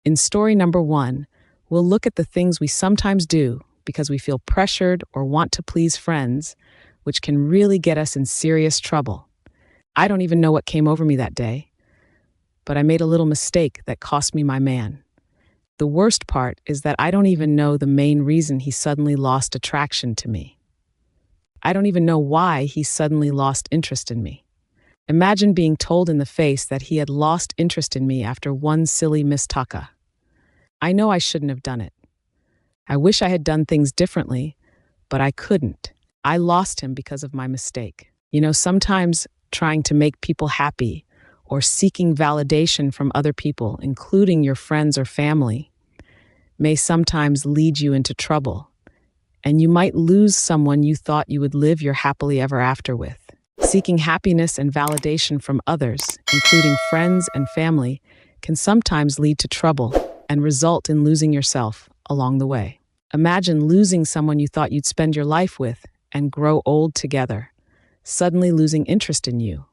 In story number 1, we'll look at the things we sometimes do because we feel pressured or want to please friends, which can really get us in serious trouble. I don't even know what came over me that day, but I made a little mistake that cost me my man. The worst part is that I don't even know the main reason he suddenly lost attraction to me. I don't even know why he suddenly lost interest in me. Imagine being told in the face that he had lost interest in me after one silly mistaka. I know I shouldn't have done it. I wish I had done things differently, but I couldn't. I lost him because of my mistake. Sometimes trying to make people happy or seeking validation from other people, including your friends or family, may sometimes lead you into trouble, and you might lose someone you thought you would live your happily ever after with. Seeking happiness and validation from others, including friends and family, can sometimes lead to trouble and result in losing yourself along the way. Imagine losing someone you thought you'd spend your life with and grow old together, suddenly losing interest in you.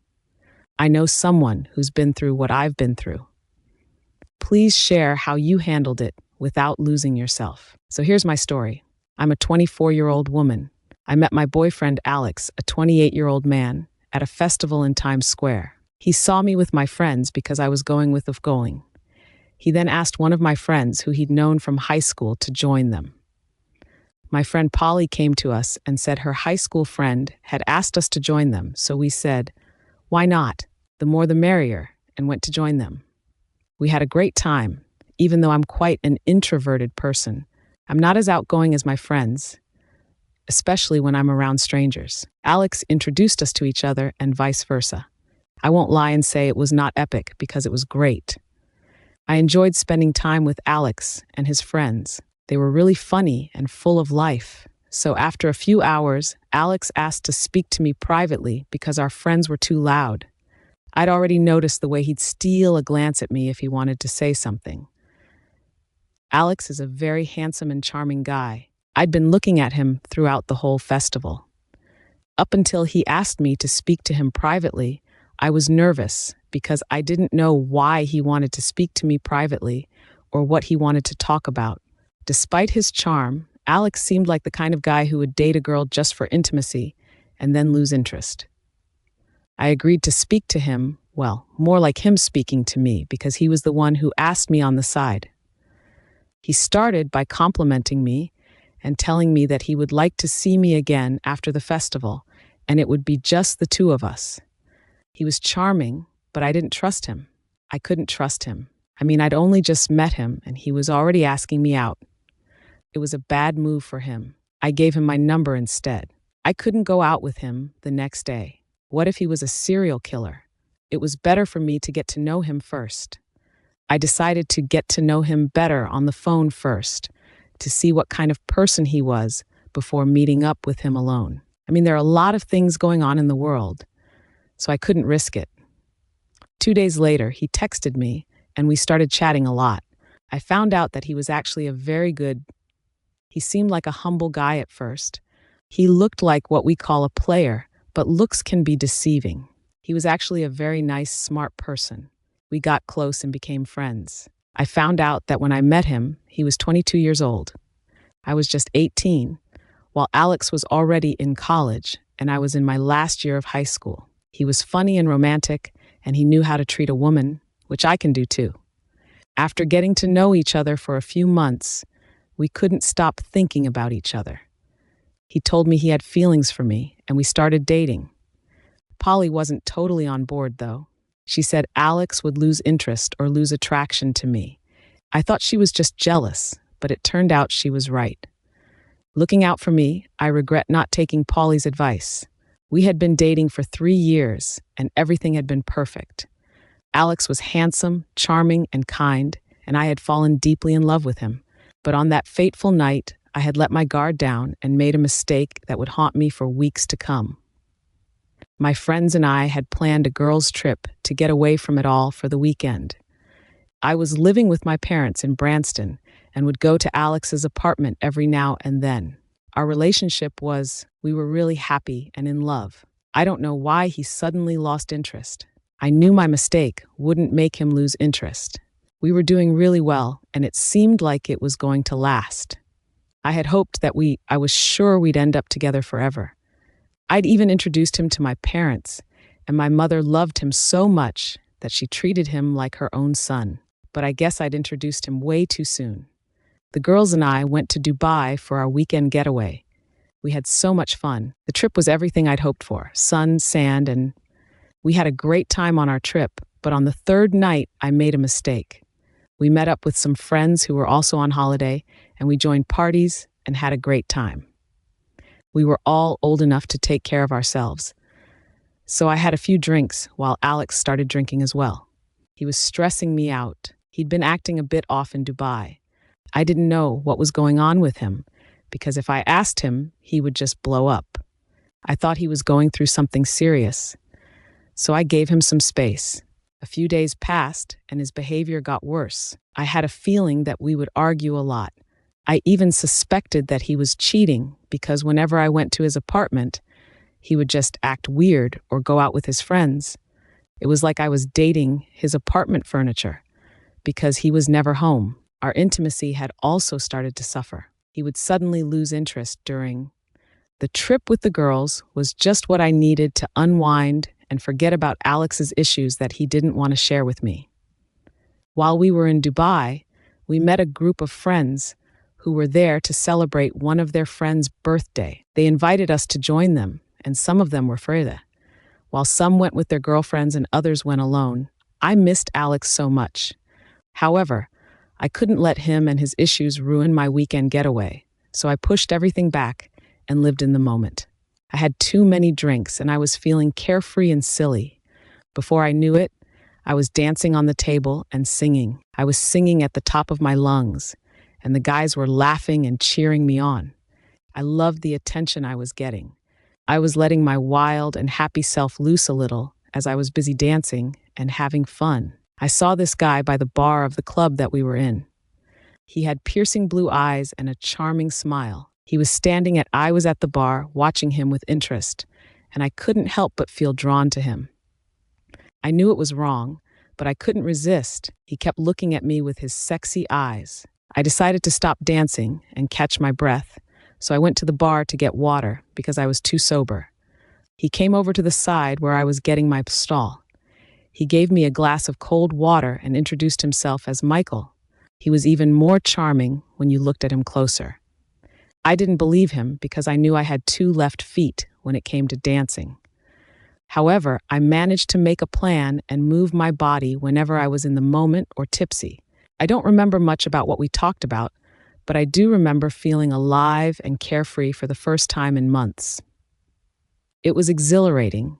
I know someone who's been through what I've been through. Please share how you handled it without losing yourself. So here's my story. I'm a 24-year-old woman. I met my boyfriend Alex, a 28-year-old man, at a festival in Times Square. He saw me with my friends because I was going with the going. He then asked one of my friends who he'd known from high school to join them. My friend Polly came to us and said her high school friend had asked us to join them, so we said, "Why not? The more the merrier," and went to join them. We had a great time, even though I'm quite an introverted person. I'm not as outgoing as my friends, especially when I'm around strangers. Alex introduced us to each other and vice versa. I won't lie and say it was not epic because it was great. I enjoyed spending time with Alex and his friends. They were really funny and full of life. So after a few hours, Alex asked to speak to me privately because our friends were too loud. I'd already noticed the way he'd steal a glance at me if he wanted to say something. Alex is a very handsome and charming guy. I'd been looking at him throughout the whole festival. Up until he asked me to speak to him privately, I was nervous because I didn't know why he wanted to speak to me privately or what he wanted to talk about. Despite his charm, Alex seemed like the kind of guy who would date a girl just for intimacy and then lose interest. I agreed to speak to him, well, more like him speaking to me because he was the one who asked me on the side. He started by complimenting me and telling me that he would like to see me again after the festival, and it would be just the two of us. He was charming, but I didn't trust him. I couldn't trust him. I'd only just met him, and he was already asking me out. It was a bad move for him. I gave him my number instead. I couldn't go out with him the next day. What if he was a serial killer? It was better for me to get to know him first. I decided to get to know him better on the phone first, to see what kind of person he was before meeting up with him alone. There are a lot of things going on in the world, so I couldn't risk it. 2 days later, he texted me, and we started chatting a lot. I found out that he was actually he seemed like a humble guy at first. He looked like what we call a player, but looks can be deceiving. He was actually a very nice, smart person. We got close and became friends. I found out that when I met him, he was 22 years old. I was just 18, while Alex was already in college, and I was in my last year of high school. He was funny and romantic, and he knew how to treat a woman, which I can do too. After getting to know each other for a few months, we couldn't stop thinking about each other. He told me he had feelings for me, and we started dating. Polly wasn't totally on board, though. She said Alex would lose interest or lose attraction to me. I thought she was just jealous, but it turned out she was right. Looking out for me, I regret not taking Polly's advice. We had been dating for 3 years, and everything had been perfect. Alex was handsome, charming, and kind, and I had fallen deeply in love with him. But on that fateful night, I had let my guard down and made a mistake that would haunt me for weeks to come. My friends and I had planned a girls' trip to get away from it all for the weekend. I was living with my parents in Branston and would go to Alex's apartment every now and then. Our relationship we were really happy and in love. I don't know why he suddenly lost interest. I knew my mistake wouldn't make him lose interest. We were doing really well, and it seemed like it was going to last. I had hoped that I was sure we'd end up together forever. I'd even introduced him to my parents, and my mother loved him so much that she treated him like her own son. But I guess I'd introduced him way too soon. The girls and I went to Dubai for our weekend getaway. We had so much fun. The trip was everything I'd hoped for: sun, sand, and we had a great time on our trip. But on the third night, I made a mistake. We met up with some friends who were also on holiday, and we joined parties and had a great time. We were all old enough to take care of ourselves. So I had a few drinks while Alex started drinking as well. He was stressing me out. He'd been acting a bit off in Dubai. I didn't know what was going on with him, because if I asked him, he would just blow up. I thought he was going through something serious. So I gave him some space. A few days passed, and his behavior got worse. I had a feeling that we would argue a lot. I even suspected that he was cheating, because whenever I went to his apartment, he would just act weird or go out with his friends. It was like I was dating his apartment furniture, because he was never home. Our intimacy had also started to suffer. He would suddenly lose interest during the trip with the girls was just what I needed to unwind and forget about Alex's issues that he didn't want to share with me. While we were in Dubai, we met a group of friends who were there to celebrate one of their friends' birthday. They invited us to join them, and some of them were Freda. While some went with their girlfriends and others went alone, I missed Alex so much. However, I couldn't let him and his issues ruin my weekend getaway, so I pushed everything back and lived in the moment. I had too many drinks and I was feeling carefree and silly. Before I knew it, I was dancing on the table and singing. I was singing at the top of my lungs, and the guys were laughing and cheering me on. I loved the attention I was getting. I was letting my wild and happy self loose a little as I was busy dancing and having fun. I saw this guy by the bar of the club that we were in. He had piercing blue eyes and a charming smile. He was standing I was at the bar watching him with interest, and I couldn't help but feel drawn to him. I knew it was wrong, but I couldn't resist. He kept looking at me with his sexy eyes. I decided to stop dancing and catch my breath, so I went to the bar to get water because I was too sober. He came over to the side where I was getting my stall. He gave me a glass of cold water and introduced himself as Michael. He was even more charming when you looked at him closer. I didn't believe him because I knew I had 2 left feet when it came to dancing. However, I managed to make a plan and move my body whenever I was in the moment or tipsy. I don't remember much about what we talked about, but I do remember feeling alive and carefree for the first time in months. It was exhilarating,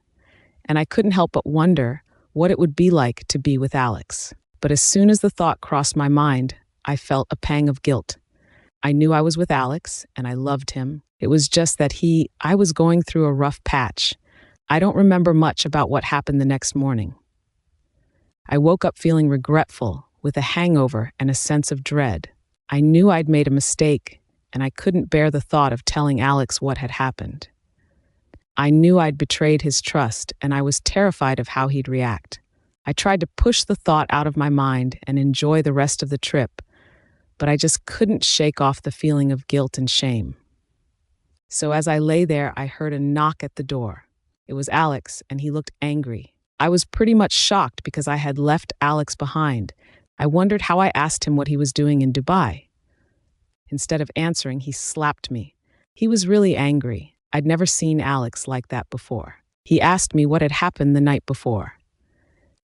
and I couldn't help but wonder what it would be like to be with Alex. But as soon as the thought crossed my mind, I felt a pang of guilt. I knew I was with Alex, and I loved him. It was just that I was going through a rough patch. I don't remember much about what happened the next morning. I woke up feeling regretful, with a hangover and a sense of dread. I knew I'd made a mistake, and I couldn't bear the thought of telling Alex what had happened. I knew I'd betrayed his trust, and I was terrified of how he'd react. I tried to push the thought out of my mind and enjoy the rest of the trip, but I just couldn't shake off the feeling of guilt and shame. So as I lay there, I heard a knock at the door. It was Alex, and he looked angry. I was pretty much shocked because I had left Alex behind. I wondered how I asked him what he was doing in Dubai. Instead of answering, he slapped me. He was really angry. I'd never seen Alex like that before. He asked me what had happened the night before.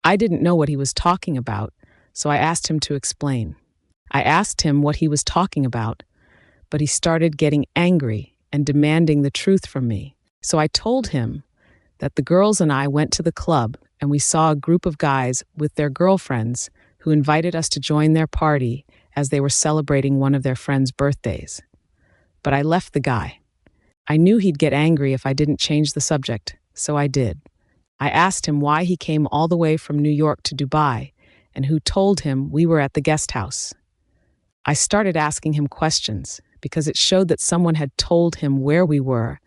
I didn't know what he was talking about, so I asked him to explain. I asked him what he was talking about, but he started getting angry and demanding the truth from me. So I told him that the girls and I went to the club and we saw a group of guys with their girlfriends who invited us to join their party as they were celebrating one of their friends' birthdays. But I left the guy. I knew he'd get angry if I didn't change the subject, so I did. I asked him why he came all the way from New York to Dubai and who told him we were at the guest house. I started asking him questions because it showed that someone had told him where we were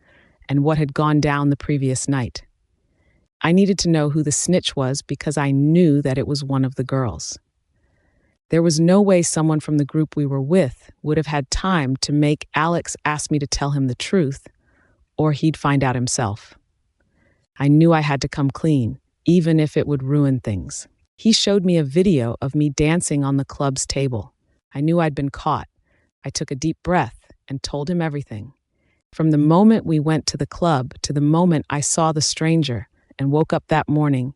and what had gone down the previous night. I needed to know who the snitch was because I knew that it was one of the girls. There was no way someone from the group we were with would have had time to make Alex ask me to tell him the truth, or he'd find out himself. I knew I had to come clean, even if it would ruin things. He showed me a video of me dancing on the club's table. I knew I'd been caught. I took a deep breath and told him everything. From the moment we went to the club to the moment I saw the stranger and woke up that morning,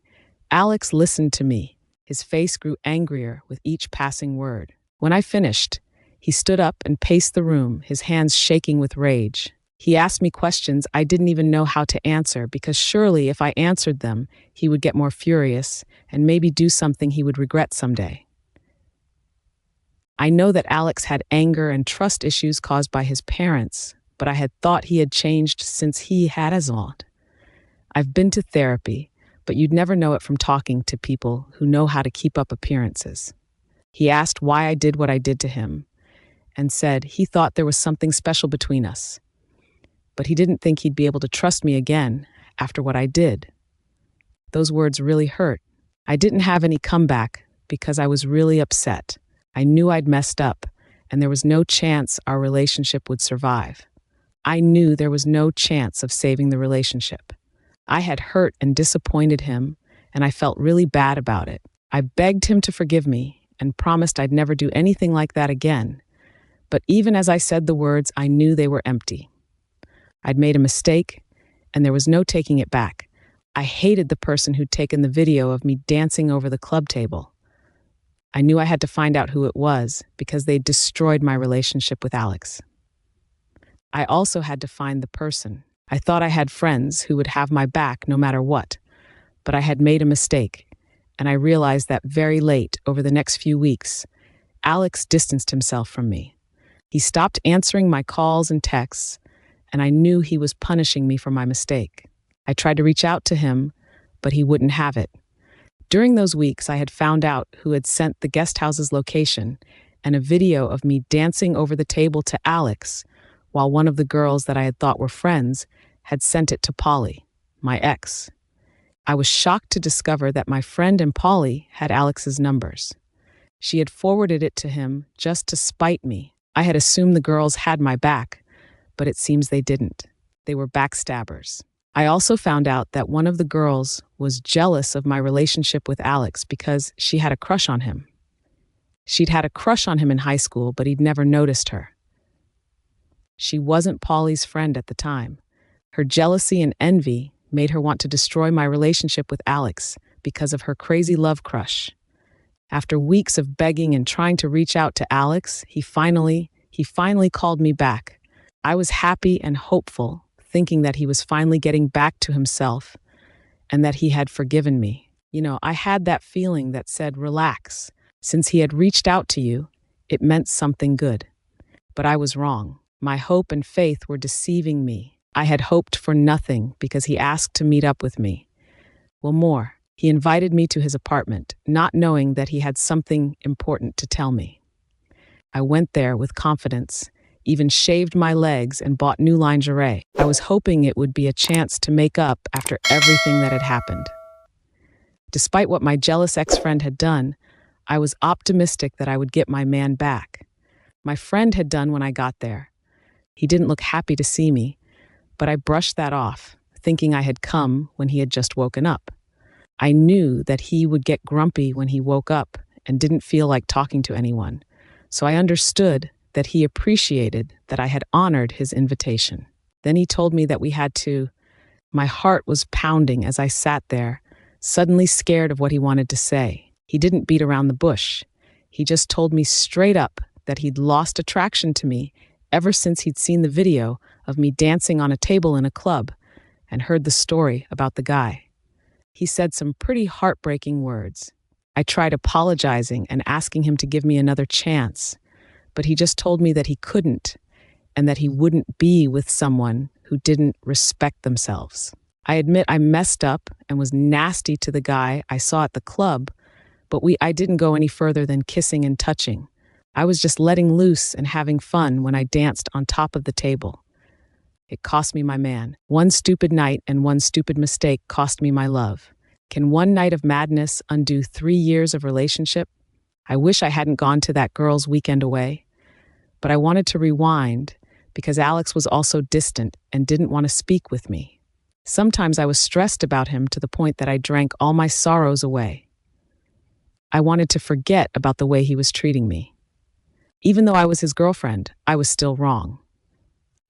Alex listened to me. His face grew angrier with each passing word. When I finished, he stood up and paced the room, his hands shaking with rage. He asked me questions I didn't even know how to answer because surely if I answered them, he would get more furious and maybe do something he would regret someday. I know that Alex had anger and trust issues caused by his parents, but I had thought he had changed since he had as odd. I've been to therapy, but you'd never know it from talking to people who know how to keep up appearances. He asked why I did what I did to him and said he thought there was something special between us, but he didn't think he'd be able to trust me again after what I did. Those words really hurt. I didn't have any comeback because I was really upset. I knew I'd messed up, and there was no chance our relationship would survive. I knew there was no chance of saving the relationship. I had hurt and disappointed him, and I felt really bad about it. I begged him to forgive me and promised I'd never do anything like that again. But even as I said the words, I knew they were empty. I'd made a mistake, and there was no taking it back. I hated the person who'd taken the video of me dancing over the club table. I knew I had to find out who it was because they'd destroyed my relationship with Alex. I also had to find the person. I thought I had friends who would have my back no matter what, but I had made a mistake, and I realized that very late over the next few weeks, Alex distanced himself from me. He stopped answering my calls and texts, and I knew he was punishing me for my mistake. I tried to reach out to him, but he wouldn't have it. During those weeks, I had found out who had sent the guest house's location and a video of me dancing over the table to Alex, while one of the girls that I had thought were friends had sent it to Polly, my ex. I was shocked to discover that my friend and Polly had Alex's numbers. She had forwarded it to him just to spite me. I had assumed the girls had my back, but it seems they didn't. They were backstabbers. I also found out that one of the girls was jealous of my relationship with Alex because she had a crush on him. She'd had a crush on him in high school, but he'd never noticed her. She wasn't Polly's friend at the time. Her jealousy and envy made her want to destroy my relationship with Alex because of her crazy love crush. After weeks of begging and trying to reach out to Alex, he finally called me back. I was happy and hopeful, thinking that he was finally getting back to himself and that he had forgiven me. I had that feeling that said, relax. Since he had reached out to you, it meant something good. But I was wrong. My hope and faith were deceiving me. I had hoped for nothing because he asked to meet up with me. Well, more. He invited me to his apartment, not knowing that he had something important to tell me. I went there with confidence, even shaved my legs and bought new lingerie. I was hoping it would be a chance to make up after everything that had happened. Despite what my jealous ex-friend had done, I was optimistic that I would get my man back. My friend had done when I got there. He didn't look happy to see me, but I brushed that off, thinking I had come when he had just woken up. I knew that he would get grumpy when he woke up and didn't feel like talking to anyone, so I understood that he appreciated that I had honored his invitation. Then he told me that we had to. My heart was pounding as I sat there, suddenly scared of what he wanted to say. He didn't beat around the bush. He just told me straight up that he'd lost attraction to me ever since he'd seen the video of me dancing on a table in a club and heard the story about the guy. He said some pretty heartbreaking words. I tried apologizing and asking him to give me another chance, but he just told me that he couldn't and that he wouldn't be with someone who didn't respect themselves. I admit I messed up and was nasty to the guy I saw at the club, but I didn't go any further than kissing and touching. I was just letting loose and having fun when I danced on top of the table. It cost me my man. One stupid night and one stupid mistake cost me my love. Can one night of madness undo 3 years of relationship? I wish I hadn't gone to that girl's weekend away, but I wanted to rewind because Alex was also distant and didn't want to speak with me. Sometimes I was stressed about him to the point that I drank all my sorrows away. I wanted to forget about the way he was treating me. Even though I was his girlfriend, I was still wrong.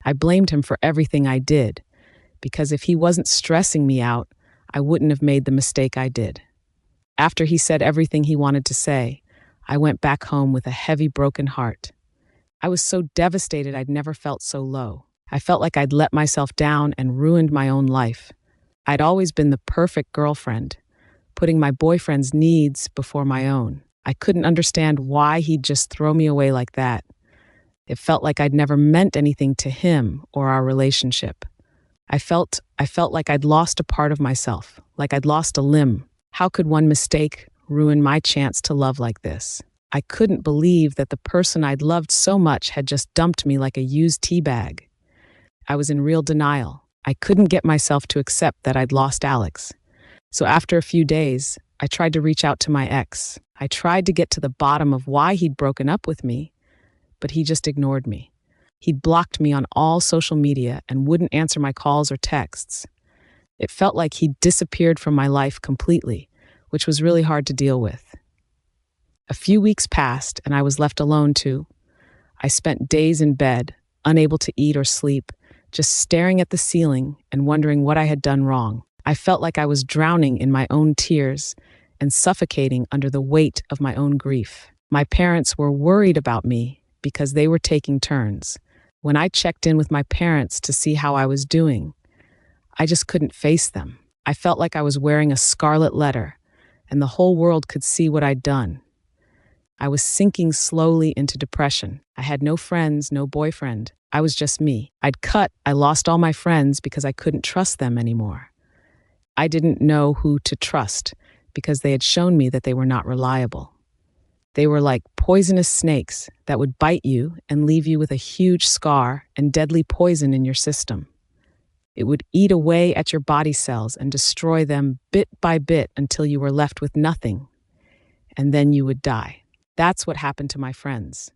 I blamed him for everything I did, because if he wasn't stressing me out, I wouldn't have made the mistake I did. After he said everything he wanted to say, I went back home with a heavy, broken heart. I was so devastated I'd never felt so low. I felt like I'd let myself down and ruined my own life. I'd always been the perfect girlfriend, putting my boyfriend's needs before my own. I couldn't understand why he'd just throw me away like that. It felt like I'd never meant anything to him or our relationship. I felt like I'd lost a part of myself, like I'd lost a limb. How could one mistake ruin my chance to love like this? I couldn't believe that the person I'd loved so much had just dumped me like a used tea bag. I was in real denial. I couldn't get myself to accept that I'd lost Alex. So after a few days, I tried to reach out to my ex. I tried to get to the bottom of why he'd broken up with me, but he just ignored me. He'd blocked me on all social media and wouldn't answer my calls or texts. It felt like he'd disappeared from my life completely, which was really hard to deal with. A few weeks passed and I was left alone too. I spent days in bed, unable to eat or sleep, just staring at the ceiling and wondering what I had done wrong. I felt like I was drowning in my own tears and suffocating under the weight of my own grief. My parents were worried about me because they were taking turns. When I checked in with my parents to see how I was doing, I just couldn't face them. I felt like I was wearing a scarlet letter, and the whole world could see what I'd done. I was sinking slowly into depression. I had no friends, no boyfriend. I was just me. I lost all my friends because I couldn't trust them anymore. I didn't know who to trust because they had shown me that they were not reliable. They were like poisonous snakes that would bite you and leave you with a huge scar and deadly poison in your system. It would eat away at your body cells and destroy them bit by bit until you were left with nothing, and then you would die. That's what happened to my friends.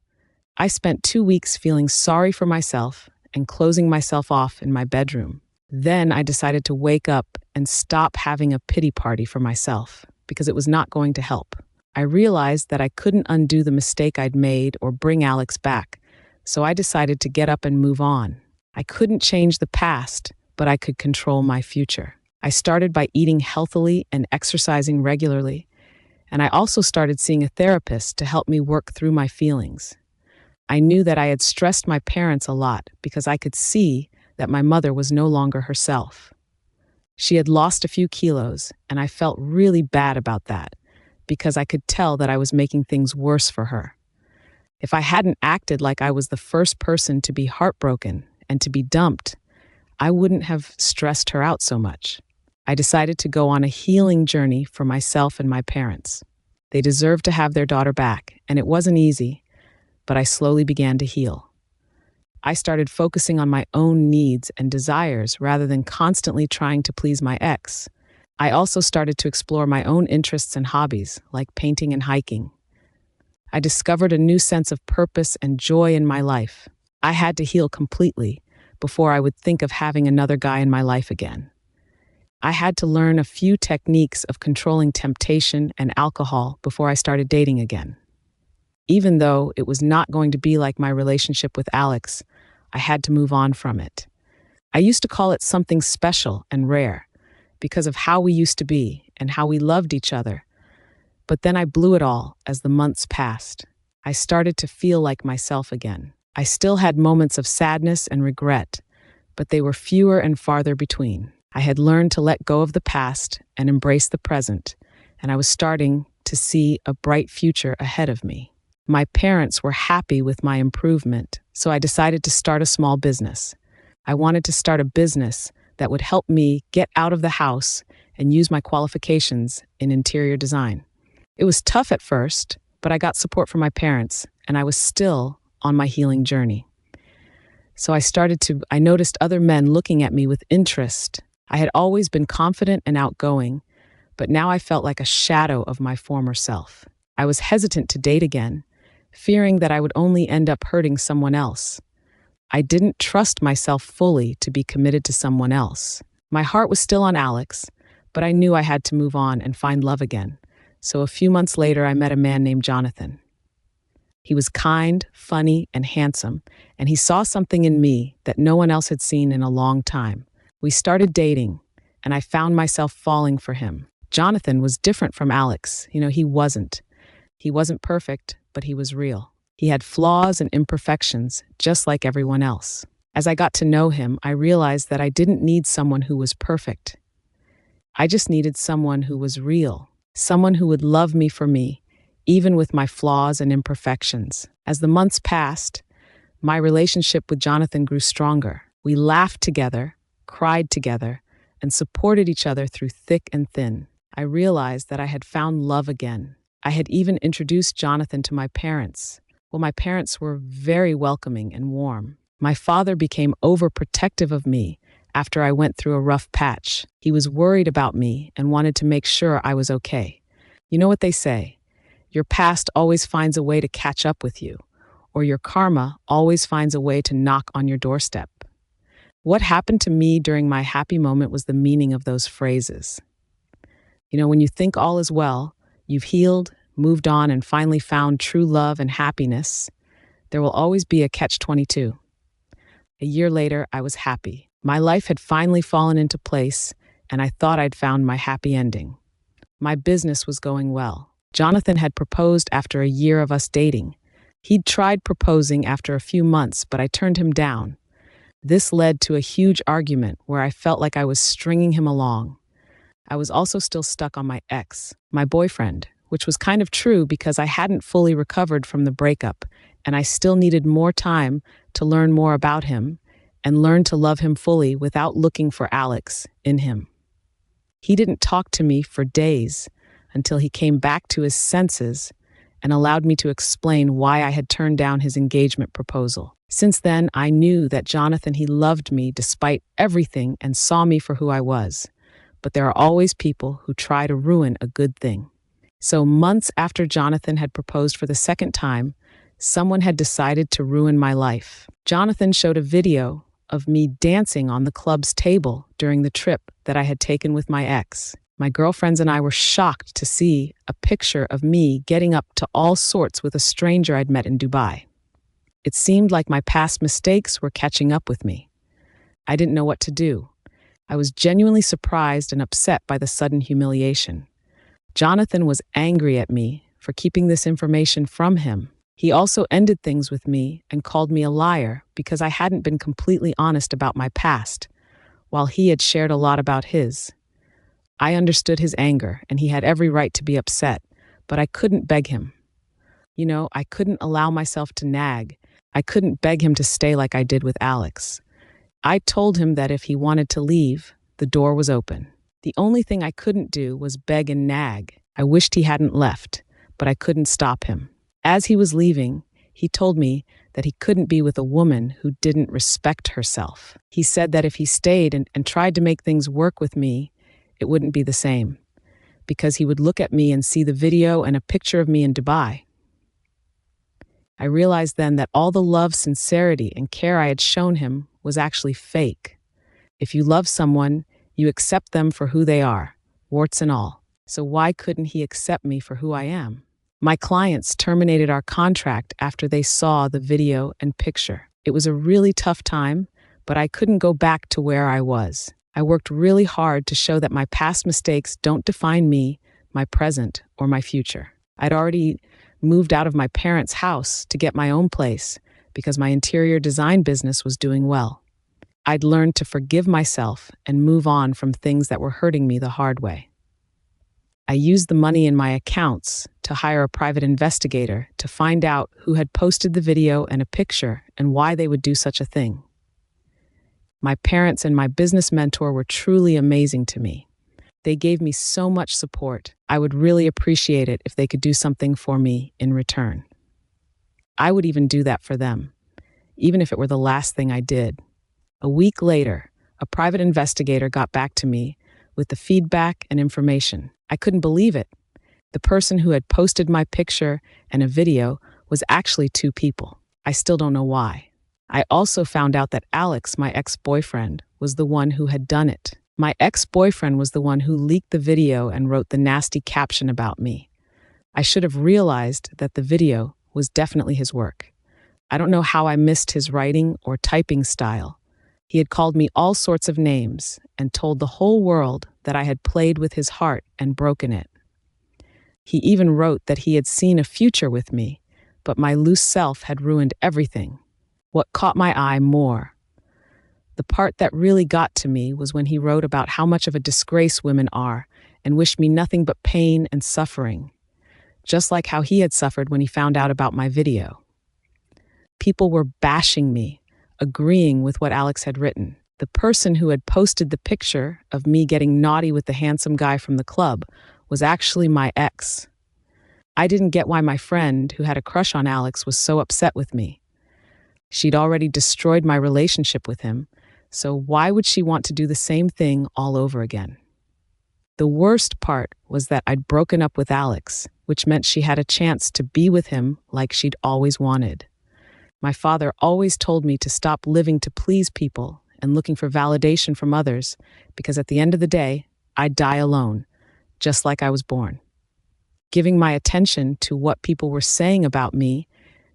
I spent 2 weeks feeling sorry for myself and closing myself off in my bedroom. Then I decided to wake up and stop having a pity party for myself because it was not going to help. I realized that I couldn't undo the mistake I'd made or bring Alex back, so I decided to get up and move on. I couldn't change the past, but I could control my future. I started by eating healthily and exercising regularly, and I also started seeing a therapist to help me work through my feelings. I knew that I had stressed my parents a lot because I could see that my mother was no longer herself. She had lost a few kilos, and I felt really bad about that because I could tell that I was making things worse for her. If I hadn't acted like I was the first person to be heartbroken and to be dumped, I wouldn't have stressed her out so much. I decided to go on a healing journey for myself and my parents. They deserved to have their daughter back, and it wasn't easy, but I slowly began to heal. I started focusing on my own needs and desires rather than constantly trying to please my ex. I also started to explore my own interests and hobbies, like painting and hiking. I discovered a new sense of purpose and joy in my life. I had to heal completely before I would think of having another guy in my life again. I had to learn a few techniques of controlling temptation and alcohol before I started dating again. Even though it was not going to be like my relationship with Alex, I had to move on from it. I used to call it something special and rare because of how we used to be and how we loved each other. But then I blew it all as the months passed. I started to feel like myself again. I still had moments of sadness and regret, but they were fewer and farther between. I had learned to let go of the past and embrace the present, and I was starting to see a bright future ahead of me. My parents were happy with my improvement, so I decided to start a small business. I wanted to start a business that would help me get out of the house and use my qualifications in interior design. It was tough at first, but I got support from my parents, and I was still on my healing journey. So I noticed other men looking at me with interest. I had always been confident and outgoing, but now I felt like a shadow of my former self. I was hesitant to date again, fearing that I would only end up hurting someone else. I didn't trust myself fully to be committed to someone else. My heart was still on Alex, but I knew I had to move on and find love again. So a few months later, I met a man named Jonathan. He was kind, funny, and handsome, and he saw something in me that no one else had seen in a long time. We started dating, and I found myself falling for him. Jonathan was different from Alex. He wasn't. He wasn't perfect, but he was real. He had flaws and imperfections, just like everyone else. As I got to know him, I realized that I didn't need someone who was perfect. I just needed someone who was real, someone who would love me for me, even with my flaws and imperfections. As the months passed, my relationship with Jonathan grew stronger. We laughed together, cried together, and supported each other through thick and thin. I realized that I had found love again. I had even introduced Jonathan to my parents. Well, my parents were very welcoming and warm. My father became overprotective of me after I went through a rough patch. He was worried about me and wanted to make sure I was okay. You know what they say? Your past always finds a way to catch up with you, or your karma always finds a way to knock on your doorstep. What happened to me during my happy moment was the meaning of those phrases. When you think all is well, you've healed, moved on, and finally found true love and happiness, there will always be a catch-22. A year later, I was happy. My life had finally fallen into place, and I thought I'd found my happy ending. My business was going well. Jonathan had proposed after a year of us dating. He'd tried proposing after a few months, but I turned him down. This led to a huge argument where I felt like I was stringing him along. I was also still stuck on my ex, my boyfriend, which was kind of true because I hadn't fully recovered from the breakup, and I still needed more time to learn more about him and learn to love him fully without looking for Alex in him. He didn't talk to me for days until he came back to his senses and allowed me to explain why I had turned down his engagement proposal. Since then, I knew that Jonathan, he loved me despite everything and saw me for who I was. But there are always people who try to ruin a good thing. So months after Jonathan had proposed for the second time, someone had decided to ruin my life. Jonathan showed a video of me dancing on the club's table during the trip that I had taken with my ex. My girlfriends and I were shocked to see a picture of me getting up to all sorts with a stranger I'd met in Dubai. It seemed like my past mistakes were catching up with me. I didn't know what to do. I was genuinely surprised and upset by the sudden humiliation. Jonathan was angry at me for keeping this information from him. He also ended things with me and called me a liar because I hadn't been completely honest about my past, while he had shared a lot about his. I understood his anger, and he had every right to be upset, but I couldn't beg him. I couldn't allow myself to nag. I couldn't beg him to stay like I did with Alex. I told him that if he wanted to leave, the door was open. The only thing I couldn't do was beg and nag. I wished he hadn't left, but I couldn't stop him. As he was leaving, he told me that he couldn't be with a woman who didn't respect herself. He said that if he stayed and tried to make things work with me, it wouldn't be the same, because he would look at me and see the video and a picture of me in Dubai. I realized then that all the love, sincerity, and care I had shown him was actually fake. If you love someone, you accept them for who they are, warts and all. So why couldn't he accept me for who I am? My clients terminated our contract after they saw the video and picture. It was a really tough time, but I couldn't go back to where I was. I worked really hard to show that my past mistakes don't define me, my present, or my future. I'd already moved out of my parents' house to get my own place because my interior design business was doing well. I'd learned to forgive myself and move on from things that were hurting me the hard way. I used the money in my accounts to hire a private investigator to find out who had posted the video and a picture and why they would do such a thing. My parents and my business mentor were truly amazing to me. They gave me so much support. I would really appreciate it if they could do something for me in return. I would even do that for them, even if it were the last thing I did. A week later, a private investigator got back to me with the feedback and information. I couldn't believe it. The person who had posted my picture and a video was actually two people. I still don't know why. I also found out that Alex, my ex-boyfriend, was the one who had done it. My ex-boyfriend was the one who leaked the video and wrote the nasty caption about me. I should have realized that the video was definitely his work. I don't know how I missed his writing or typing style. He had called me all sorts of names and told the whole world that I had played with his heart and broken it. He even wrote that he had seen a future with me, but my loose self had ruined everything. What caught my eye more? The part that really got to me was when he wrote about how much of a disgrace women are and wished me nothing but pain and suffering, just like how he had suffered when he found out about my video. People were bashing me, agreeing with what Alex had written. The person who had posted the picture of me getting naughty with the handsome guy from the club was actually my ex. I didn't get why my friend, who had a crush on Alex, was so upset with me. She'd already destroyed my relationship with him, so why would she want to do the same thing all over again? The worst part was that I'd broken up with Alex, which meant she had a chance to be with him like she'd always wanted. My father always told me to stop living to please people and looking for validation from others, because at the end of the day, I'd die alone, just like I was born. Giving my attention to what people were saying about me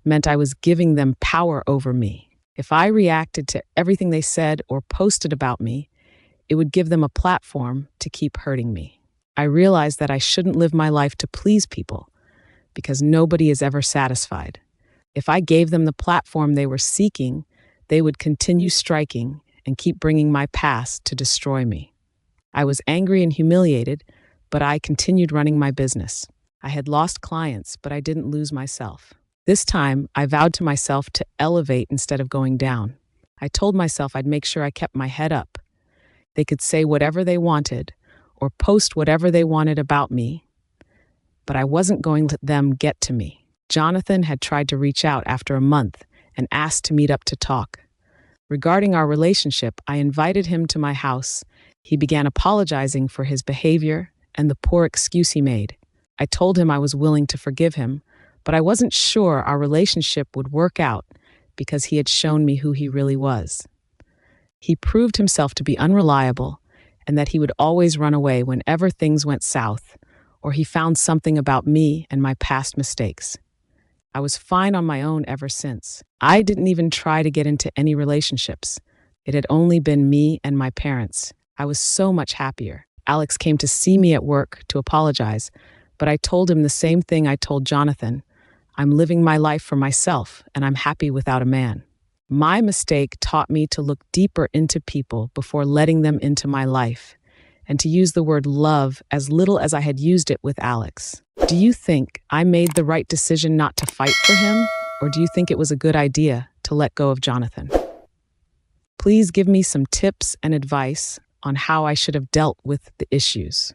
meant I was giving them power over me. If I reacted to everything they said or posted about me, it would give them a platform to keep hurting me. I realized that I shouldn't live my life to please people, because nobody is ever satisfied. If I gave them the platform they were seeking, they would continue striking and keep bringing my past to destroy me. I was angry and humiliated, but I continued running my business. I had lost clients, but I didn't lose myself. This time, I vowed to myself to elevate instead of going down. I told myself I'd make sure I kept my head up. They could say whatever they wanted or post whatever they wanted about me, but I wasn't going to let them get to me. Jonathan had tried to reach out after a month and asked to meet up to talk. Regarding our relationship, I invited him to my house. He began apologizing for his behavior and the poor excuse he made. I told him I was willing to forgive him, but I wasn't sure our relationship would work out because he had shown me who he really was. He proved himself to be unreliable and that he would always run away whenever things went south, or he found something about me and my past mistakes. I was fine on my own ever since. I didn't even try to get into any relationships. It had only been me and my parents. I was so much happier. Alex came to see me at work to apologize, but I told him the same thing I told Jonathan. I'm living my life for myself, and I'm happy without a man. My mistake taught me to look deeper into people before letting them into my life, and to use the word love as little as I had used it with Alex. Do you think I made the right decision not to fight for him, or do you think it was a good idea to let go of Jonathan? Please give me some tips and advice on how I should have dealt with the issues.